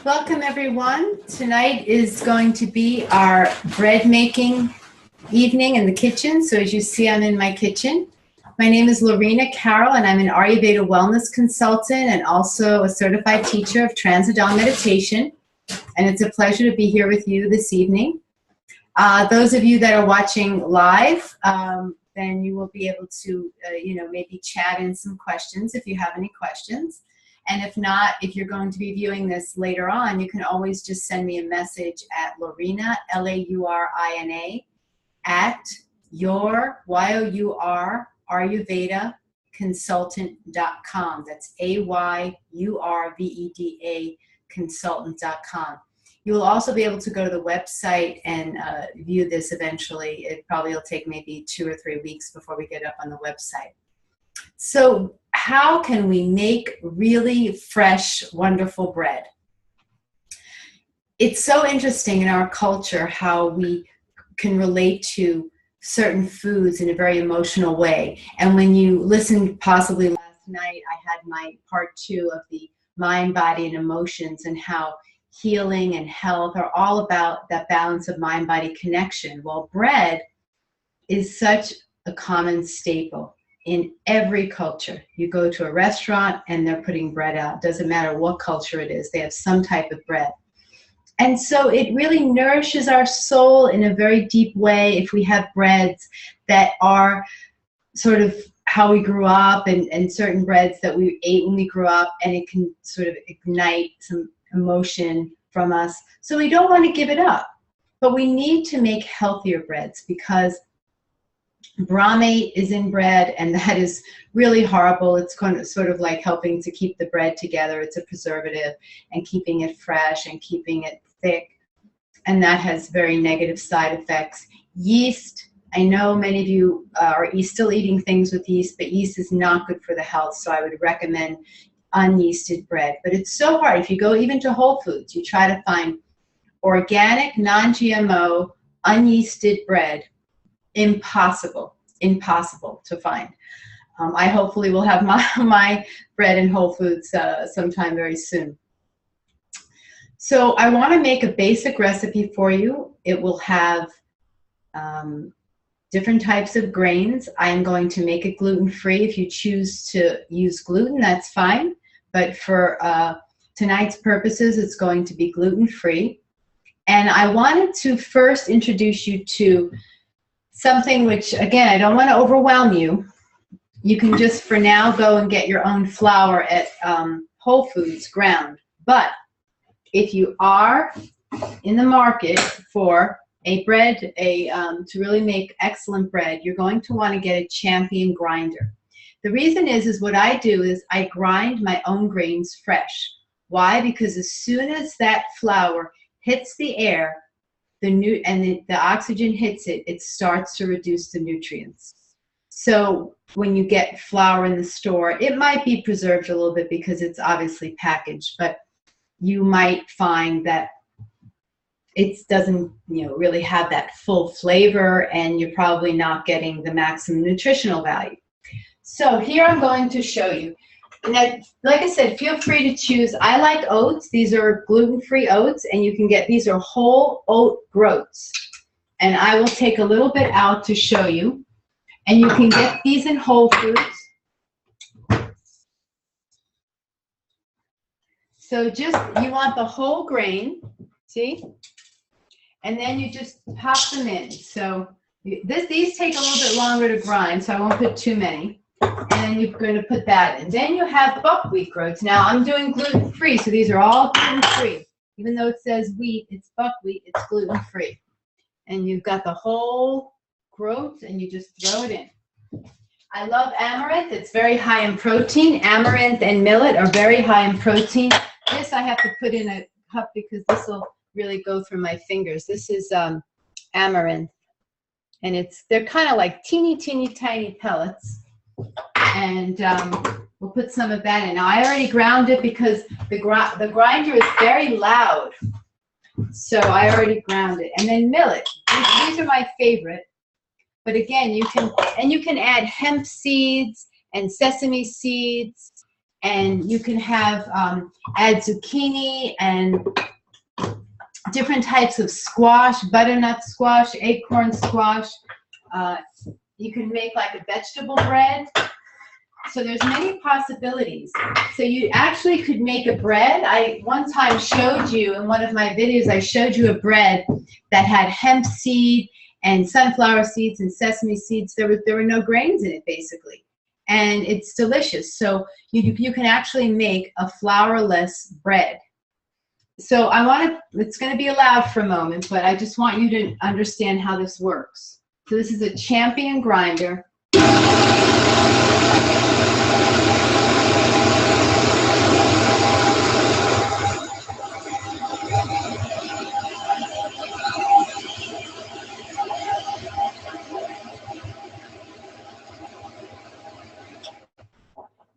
Welcome everyone. Tonight is going to be our bread making evening in the kitchen. So as you see, I'm in my kitchen. My name is Lorena Carroll and I'm an Ayurveda wellness consultant and also a certified teacher of Transcendental meditation. And it's a pleasure to be here with you this evening. Those of you that are watching live, then you will be able to, maybe chat in some questions if you have any questions. And if not, if you're going to be viewing this later on, you can always just send me a message at Lorena, L-A-U-R-I-N-A, at your, Y-O-U-R, Ayurveda consultant.com. That's A-Y-U-R-V-E-D-A consultant.com. You will also be able to go to the website and view this eventually. It probably will take maybe 2 or 3 weeks before we get up on the website. So how can we make really fresh, wonderful bread? It's so interesting in our culture how we can relate to certain foods in a very emotional way. And when you listened possibly last night, I had my part 2 of the mind, body, and emotions, and how healing and health are all about that balance of mind-body connection. Well, bread is such a common staple in every culture. You go to a restaurant and they're putting bread out. Doesn't matter what culture it is, they have some type of bread. And so it really nourishes our soul in a very deep way if we have breads that are sort of how we grew up, and certain breads that we ate when we grew up, and it can sort of ignite some emotion from us. So we don't want to give it up, but we need to make healthier breads because bromate is in bread, and that is really horrible. It's kind of sort of like helping to keep the bread together. It's a preservative and keeping it fresh and keeping it thick, and that has very negative side effects. Yeast, I know many of you are still eating things with yeast, but yeast is not good for the health, so I would recommend unyeasted bread. But it's so hard. If you go even to Whole Foods, you try to find organic, non-GMO, unyeasted bread, impossible to find. I hopefully will have my bread in Whole Foods sometime very soon. So I want to make a basic recipe for you. It will have different types of grains. I am going to make it gluten-free. If you choose to use gluten, that's fine. But for tonight's purposes, it's going to be gluten-free. And I wanted to first introduce you to something which, again, I don't want to overwhelm you. You can just, for now, go and get your own flour at Whole Foods ground. But if you are in the market for a bread, to really make excellent bread, you're going to want to get a Champion grinder. The reason is what I do is I grind my own grains fresh. Why? Because as soon as that flour hits the air, the oxygen hits it, it starts to reduce the nutrients. So when you get flour in the store, it might be preserved a little bit because it's obviously packaged, but you might find that it doesn't, really have that full flavor, and you're probably not getting the maximum nutritional value. So here I'm going to show you. Now, like I said, feel free to choose. I like oats. These are gluten-free oats, and you can get, these are whole oat groats. And I will take a little bit out to show you. And you can get these in Whole Foods. So just, you want the whole grain, see? And then you just pop them in. So these take a little bit longer to grind, so I won't put too many. And then you're going to put that in. Then you have buckwheat groats. Now I'm doing gluten-free, so these are all gluten-free. Even though it says wheat, it's buckwheat, it's gluten-free. And you've got the whole groats, and you just throw it in. I love amaranth. It's very high in protein. Amaranth and millet are very high in protein. This I have to put in a cup because this will really go through my fingers. This is amaranth, and they're kind of like teeny tiny pellets. And we'll put some of that in. Now I already ground it because the grinder is very loud, so I already ground it. And then millet. These are my favorite. But again, you can add hemp seeds and sesame seeds And you can have add zucchini and different types of squash, butternut squash, acorn squash. You can make like a vegetable bread. So there's many possibilities. So you actually could make a bread. I one time showed you in one of my videos, I showed you a bread that had hemp seed and sunflower seeds and sesame seeds. There were no grains in it, basically. And it's delicious. So you can actually make a flourless bread. So it's going to be loud for a moment, but I just want you to understand how this works. So this is a Champion grinder.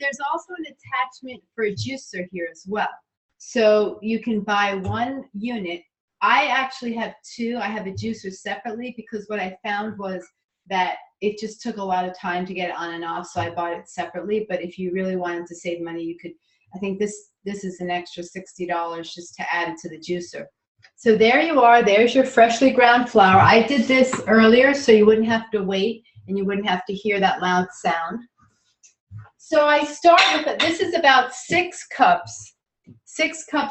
There's also an attachment for a juicer here as well. So you can buy one unit. I actually have two. I have a juicer separately because what I found was that it just took a lot of time to get it on and off, so I bought it separately. But if you really wanted to save money, you could, I think this is an extra $60 just to add it to the juicer. So there you are. There's your freshly ground flour. I did this earlier so you wouldn't have to wait and you wouldn't have to hear that loud sound. So I start with it. This is about 6 cups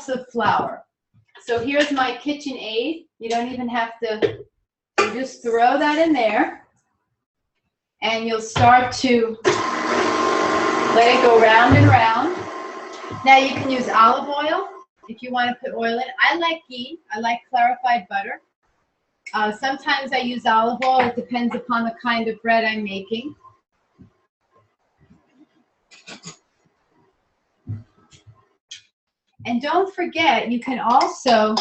of flour. So here's my KitchenAid. You don't even have to, you just throw that in there and you'll start to let it go round and round. Now you can use olive oil if you want to put oil in. I like ghee. I like clarified butter. Sometimes I use olive oil. It depends upon the kind of bread I'm making. And don't forget, you can also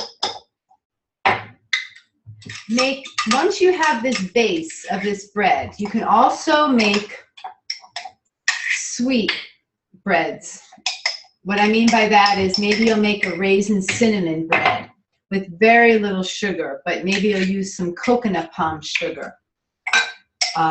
make, once you have this base of this bread, you can also make sweet breads. What I mean by that is maybe you'll make a raisin cinnamon bread with very little sugar, but maybe you'll use some coconut palm sugar.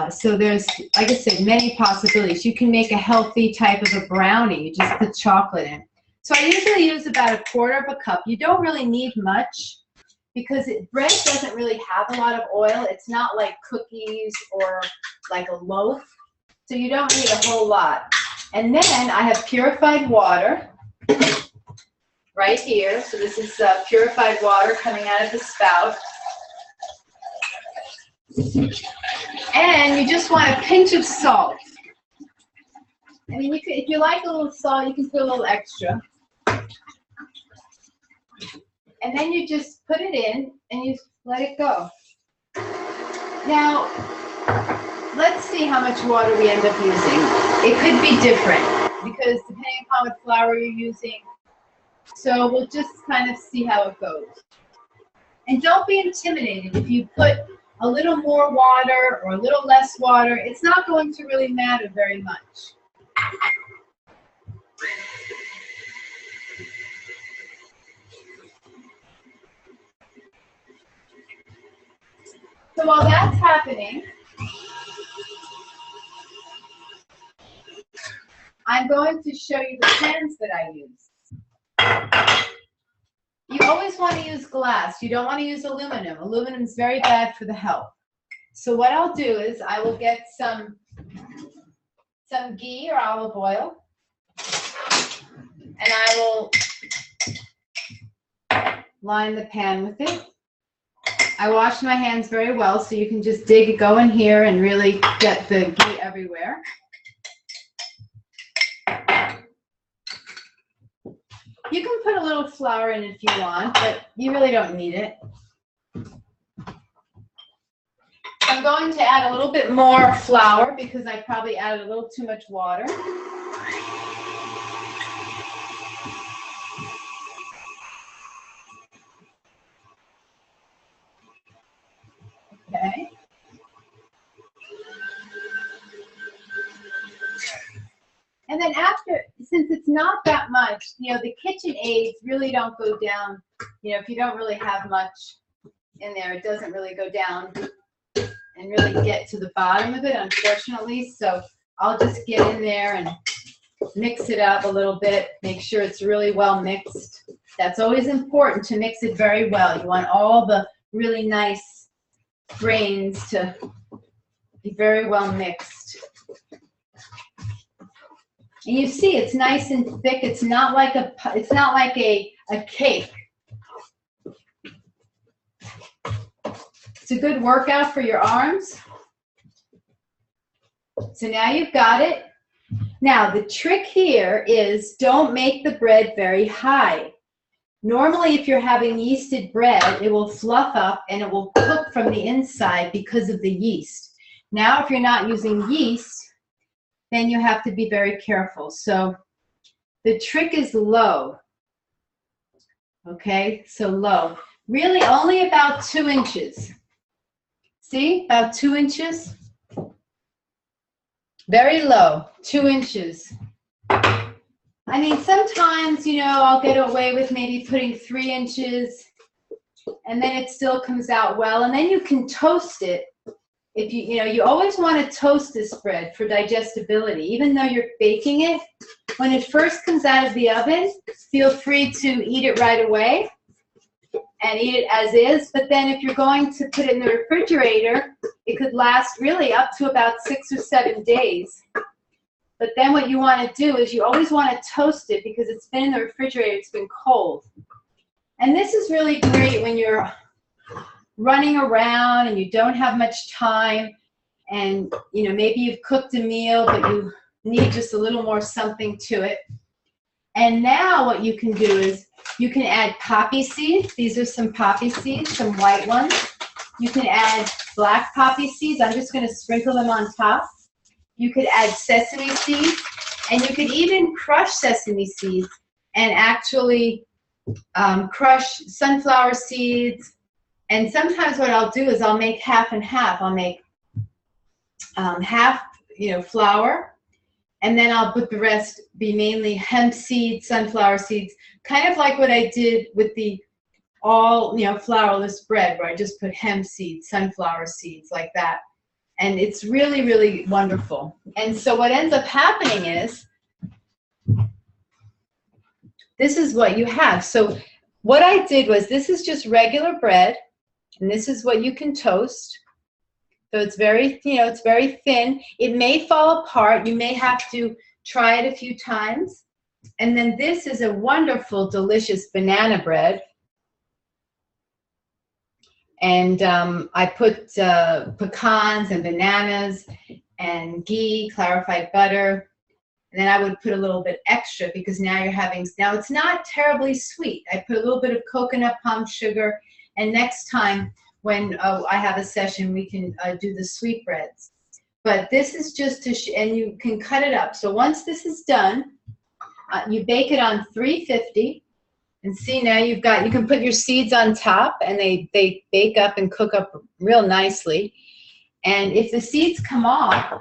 So there's, like I said, many possibilities. You can make a healthy type of a brownie. You just put chocolate in. So I usually use about 1/4 cup. You don't really need much because bread doesn't really have a lot of oil. It's not like cookies or like a loaf. So you don't need a whole lot. And then I have purified water right here. So this is purified water coming out of the spout. And you just want a pinch of salt. I mean, you could, if you like a little salt, you can put a little extra. And then you just put it in and you let it go. Now, let's see how much water we end up using. It could be different because depending upon what flour you're using. So we'll just kind of see how it goes. And don't be intimidated if you put a little more water or a little less water. It's not going to really matter very much. So while that's happening, I'm going to show you the pans that I use. You always want to use glass. You don't want to use aluminum. Aluminum is very bad for the health. So what I'll do is I will get some ghee or olive oil, and I will line the pan with it. I wash my hands very well, so you can just go in here and really get the ghee everywhere. You can put a little flour in if you want, but you really don't need it. I'm going to add a little bit more flour because I probably added a little too much water. Okay. And then after, since it's not that much, you know, the KitchenAids really don't go down. You know, if you don't really have much in there, it doesn't really go down and really get to the bottom of it, unfortunately. So I'll just get in there and mix it up a little bit. Make sure it's really well mixed. That's always important, to mix it very well. You want all the really nice grains to be very well mixed. And you see, it's nice and thick. It's not like a cake. It's a good workout for your arms. So now you've got it. Now the trick here is, don't make the bread very high. Normally, if you're having yeasted bread, it will fluff up and it will cook from the inside because of the yeast. Now, if you're not using yeast, then you have to be very careful. So the trick is low. Okay, so low. Really only about 2 inches. See, about 2 inches. Very low, 2 inches. I mean, sometimes, you know, I'll get away with maybe putting 3 inches, and then it still comes out well. And then you can toast it. If you always want to toast this bread for digestibility. Even though you're baking it, when it first comes out of the oven, feel free to eat it right away and eat it as is. But then if you're going to put it in the refrigerator, it could last really up to about 6 or 7 days. But then what you want to do is you always want to toast it, because it's been in the refrigerator, it's been cold. And this is really great when you're running around and you don't have much time, and you know, maybe you've cooked a meal but you need just a little more something to it. And now what you can do is you can add poppy seeds. These are some poppy seeds, some white ones. You can add black poppy seeds. I'm just going to sprinkle them on top. You could add sesame seeds, and you could even crush sesame seeds and actually crush sunflower seeds. And sometimes what I'll do is I'll make half and half. I'll make half, flour, and then I'll put the rest be mainly hemp seeds, sunflower seeds, kind of like what I did with the all, flourless bread, where I just put hemp seeds, sunflower seeds, like that. And it's really, really wonderful. And so what ends up happening is, this is what you have. So what I did was, this is just regular bread, and this is what you can toast. So it's very, it's very thin. It may fall apart. You may have to try it a few times. And then this is a wonderful, delicious banana bread. And I put pecans and bananas and ghee, clarified butter. And then I would put a little bit extra, because now it's not terribly sweet. I put a little bit of coconut palm sugar. And next time when I have a session, we can do the sweetbreads. But this is just and you can cut it up. So once this is done, you bake it on 350. And see, now you can put your seeds on top, and they bake up and cook up real nicely. And if the seeds come off,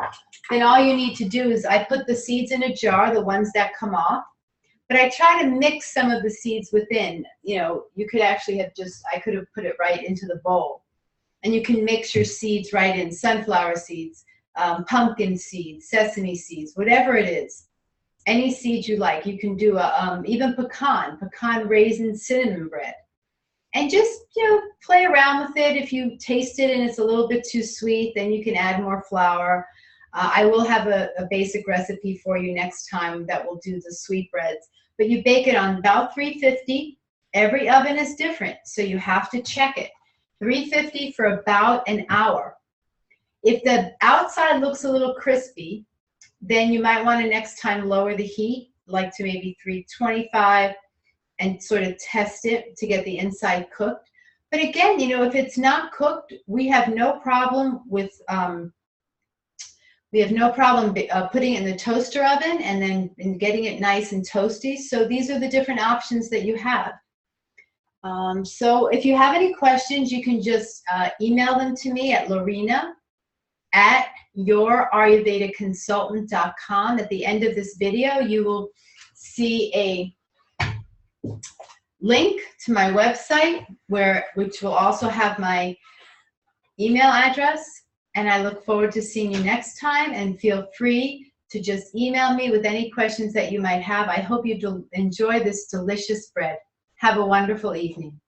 then all you need to do is, I put the seeds in a jar, the ones that come off. But I try to mix some of the seeds within. You could actually I could have put it right into the bowl. And you can mix your seeds right in, sunflower seeds, pumpkin seeds, sesame seeds, whatever it is. Any seeds you like. You can do even pecan raisin cinnamon bread. And just, play around with it. If you taste it and it's a little bit too sweet, then you can add more flour. I will have a basic recipe for you next time that will do the sweetbreads. But you bake it on about 350. Every oven is different, so you have to check it. 350 for about an hour. If the outside looks a little crispy, then you might want to next time lower the heat, like to maybe 325, and sort of test it to get the inside cooked. But again, if it's not cooked, we have no problem with putting it in the toaster oven and then getting it nice and toasty. So these are the different options that you have. So if you have any questions, you can just email them to me at lorena@yourayurvedaconsultant.com. At the end of this video, you will see a link to my website, which will also have my email address. And I look forward to seeing you next time, and feel free to just email me with any questions that you might have. I hope you enjoy this delicious bread. Have a wonderful evening.